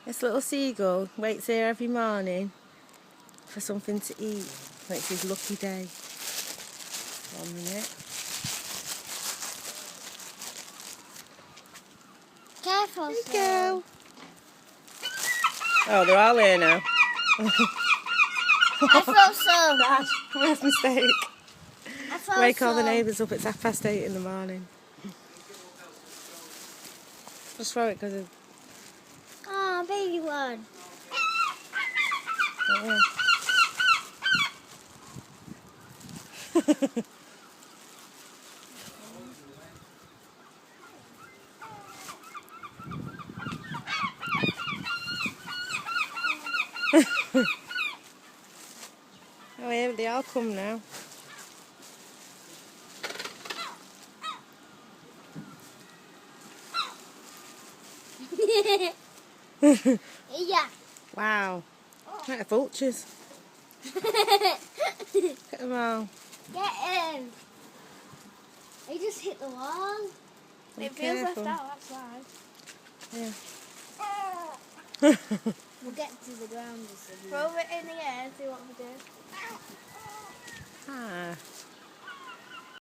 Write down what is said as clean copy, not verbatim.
This little seagull waits here every morning for something to eat. It's his lucky day. 1 minute. Careful, There you go. Oh, they're all here now. I thought so. Dad, worst mistake. I thought Wake so. all the neighbours up, it's 8:30 in the morning. Just throw it because of... Oh, baby one. Oh, yeah. Oh yeah, they all come now. Yeah. Wow. Like the vultures. Look at them all. Get him. He just hit the wall. Be It feels left careful. out, that's why. Yeah. We'll get to the ground. Throw it in the air and see what we do. Ah.